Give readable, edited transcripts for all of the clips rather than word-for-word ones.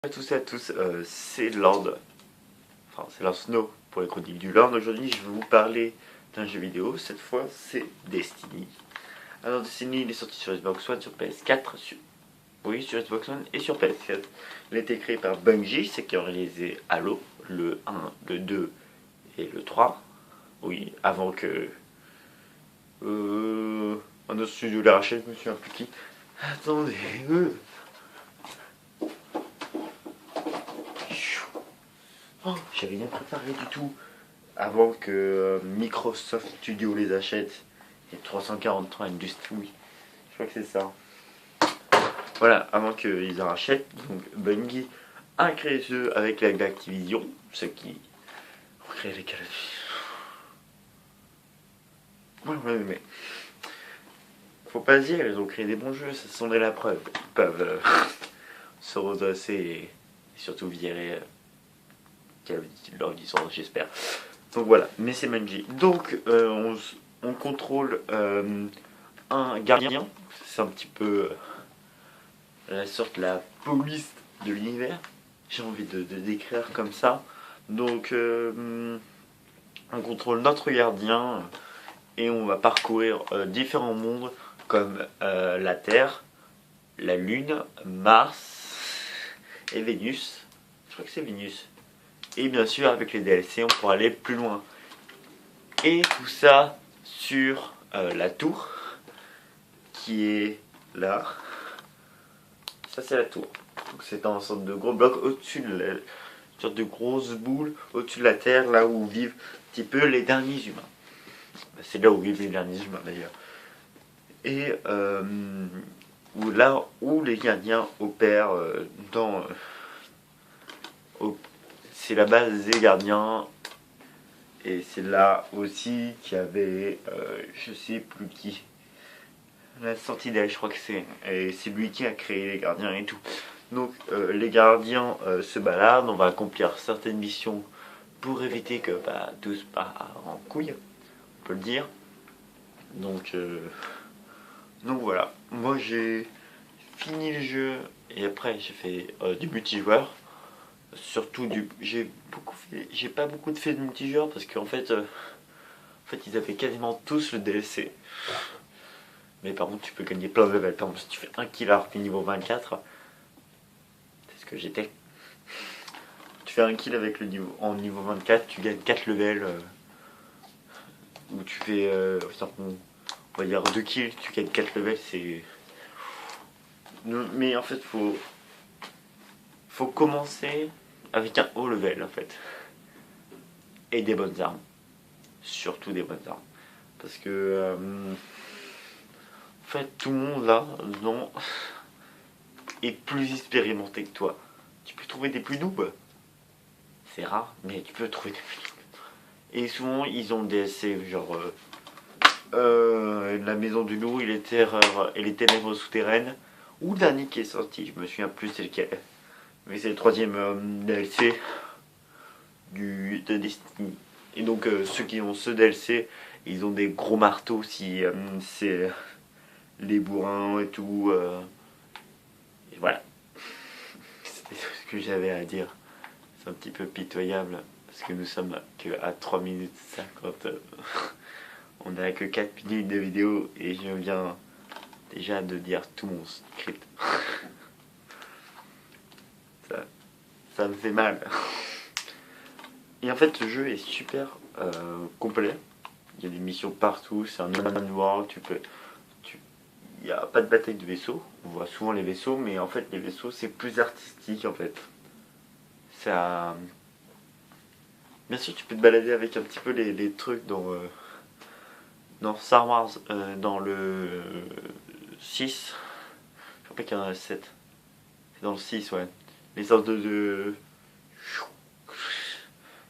Bonjour à tous et à tous, c'est Lord, enfin c'est Lord Snow pour les chroniques du Lord. Aujourd'hui je vais vous parler d'un jeu vidéo, cette fois c'est Destiny. Alors Destiny il est sorti sur Xbox One, sur PS4, sur Xbox One et sur PS4. Il a été créé par Bungie, c'est qui a réalisé Halo, le 1, le 2 et le 3. Oui, avant que un autre studio la rachète, je me suis impliqué. Attendez, oh, j'avais rien préparé du tout. Avant que Microsoft Studio les achète, et 343 Industries, je crois que c'est ça. Voilà, avant qu'ils en rachètent, donc Bungie a créé ce jeu avec l'aide d'Activision, ceux qui ont créé les Call of Duty. Ouais, mais faut pas dire, ils ont créé des bons jeux, ça sont la preuve. Ils peuvent se redresser et surtout virer Call of Duty de leur licence, j'espère. Donc voilà, mais c'est Bungie. Donc on contrôle un gardien, c'est un petit peu la sorte la police de l'univers, j'ai envie de décrire comme ça. Donc on contrôle notre gardien et on va parcourir différents mondes comme la Terre, la Lune, Mars et Vénus. Je crois que c'est Vénus. Et bien sûr avec les DLC on pourra aller plus loin. Et tout ça sur la tour qui est là. Ça c'est la tour. C'est un sorte de gros bloc au-dessus de une sorte de grosse boule au-dessus de la terre, là où vivent un petit peu les derniers humains. C'est là où vivent les derniers humains d'ailleurs. Et là où les gardiens opèrent c'est la base des gardiens. Et c'est là aussi qu'il y avait je sais plus qui. La Sentinelle, je crois que c'est. Et c'est lui qui a créé les gardiens et tout. Donc les gardiens se baladent, on va accomplir certaines missions pour éviter que tout se part en couille, on peut le dire. Donc voilà, moi j'ai fini le jeu et après j'ai fait du multijoueur. Surtout j'ai pas beaucoup de fait de multijoueur parce qu'en fait, ils avaient quasiment tous le DLC. Mais par contre tu peux gagner plein de levels. Par exemple si tu fais un kill puis niveau 24, c'est ce que j'étais. Tu fais un kill avec le niveau en niveau 24, tu gagnes 4 levels. Ou tu fais on va dire 2 kills, tu gagnes 4 levels, c'est. Mais en fait faut commencer avec un haut level en fait. Et des bonnes armes. Surtout des bonnes armes. Parce que en fait tout le monde là dedans est plus expérimenté que toi. Tu peux trouver des plus noobs. C'est rare, mais tu peux trouver des plus noobs. Et souvent ils ont des DLC genre la maison du loup et les ténèbres souterraines. Ou le dernier qui est sorti, je me souviens plus c'est lequel. Mais c'est le troisième DLC de Destiny. Et donc ceux qui ont ce DLC, ils ont des gros marteaux si c'est les bourrins et tout. Et voilà. C'était ce que j'avais à dire. C'est un petit peu pitoyable parce que nous sommes que à 3 minutes 50. On n'a que 4 minutes de vidéo et je viens déjà de dire tout mon script. ça me fait mal. Et en fait ce jeu est super complet. Il y a des missions partout, c'est un open world, il n'y a pas de bataille de vaisseaux. On voit souvent les vaisseaux, mais en fait les vaisseaux c'est plus artistique en fait. Ça. Bien sûr tu peux te balader avec un petit peu les trucs dans Star Wars, dans le 6. Je crois pas qu'il y en a 7. C'est dans le 6, ouais. Les sortes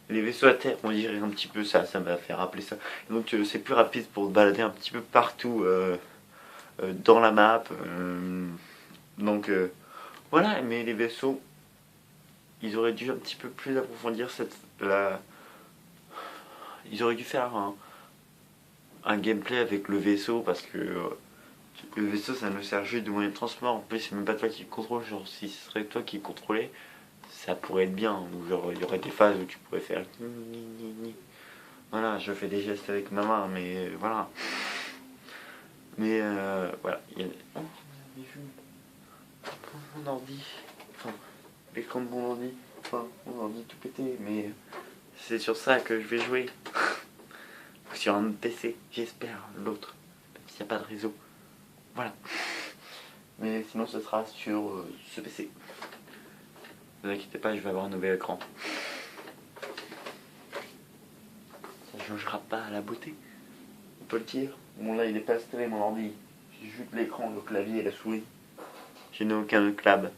les vaisseaux à terre, on dirait un petit peu ça m'a fait rappeler ça. Et donc c'est plus rapide pour te balader un petit peu partout dans la map. Donc voilà, mais les vaisseaux, ils auraient dû un petit peu plus approfondir ils auraient dû faire un gameplay avec le vaisseau parce que le vaisseau ça ne sert juste de moyen de transport. En plus c'est même pas toi qui le contrôle, genre si ce serait toi qui le contrôlais, ça pourrait être bien. Ou genre il y aurait des phases où tu pourrais faire ni. Voilà, je fais des gestes avec ma main, mais voilà. Mais voilà, il y a... Oh, j'ai vu mon ordi, enfin l'écran de mon ordi, enfin mon ordi tout pété, mais c'est sur ça que je vais jouer. Sur un PC, j'espère, l'autre, même s'il n'y a pas de réseau. Voilà. Mais sinon ce sera sur ce PC. Ne vous inquiétez pas, je vais avoir un nouvel écran. Ça changera pas à la beauté, on peut le dire. Bon là il est pas installé mon ordi. J'ai juste l'écran, le clavier et la souris. Je n'ai aucun câble.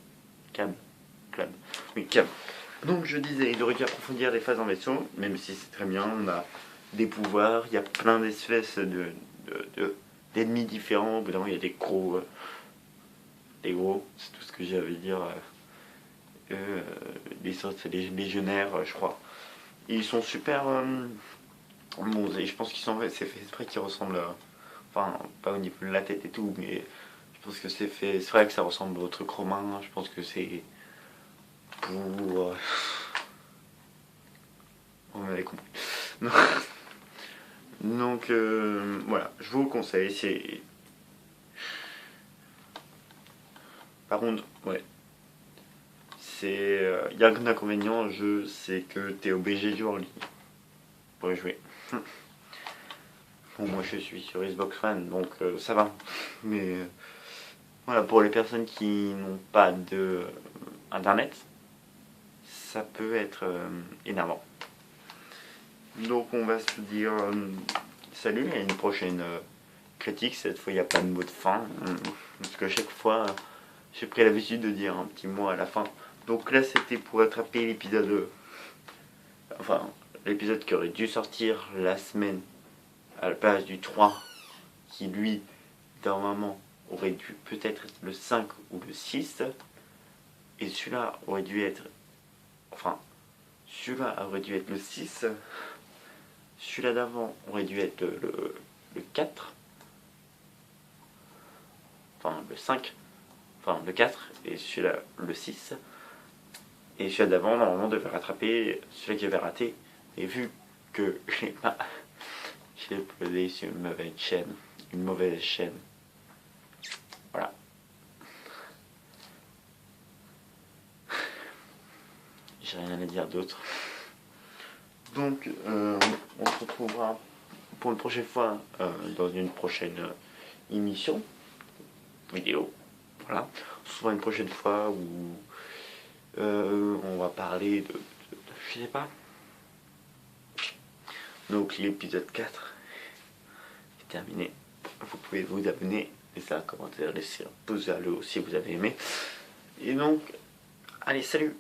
Oui, câble. Donc je disais, il aurait dû approfondir les phases en vaisseau, même si c'est très bien, on a des pouvoirs, il y a plein d'espèces d'ennemis différents. Au bout d'un moment, il y a des gros, c'est tout ce que j'avais à dire. Des sortes des légionnaires, je crois. Et ils sont super bons, et je pense qu'ils sont c'est fait exprès qu'ils ressemblent enfin pas au niveau de la tête et tout, mais je pense que c'est vrai que ça ressemble au truc romain. Je pense que c'est pour on avait compris. Donc voilà, je vous le conseille. C'est par contre, ouais, c'est il y a un inconvénient au jeu, c'est que t'es obligé de jouer en ligne pour y jouer. Bon, moi je suis sur Xbox One, donc ça va. Mais voilà, pour les personnes qui n'ont pas de internet, ça peut être énervant. Donc on va se dire salut, à une prochaine critique. Cette fois il n'y a pas de mot de fin, parce que chaque fois j'ai pris l'habitude de dire un petit mot à la fin. Donc là c'était pour attraper l'épisode, enfin l'épisode qui aurait dû sortir la semaine à la place du 3, qui lui normalement aurait dû peut-être être le 5 ou le 6, et celui-là aurait dû être, enfin celui-là aurait dû être le 6, celui-là d'avant aurait dû être le 4, enfin le 5, enfin le 4, et celui-là le 6, et celui-là d'avant normalement devait rattraper celui-là qui avait raté, et vu que j'ai uploadé sur une mauvaise chaîne, voilà. J'ai rien à dire d'autre. Donc on se retrouvera pour une prochaine fois dans une prochaine émission vidéo. Voilà. On se retrouvera une prochaine fois où on va parler de je sais pas. Donc l'épisode 4 est terminé. Vous pouvez vous abonner, laisser un commentaire, laisser un pouce vers le haut si vous avez aimé. Et donc, allez, salut!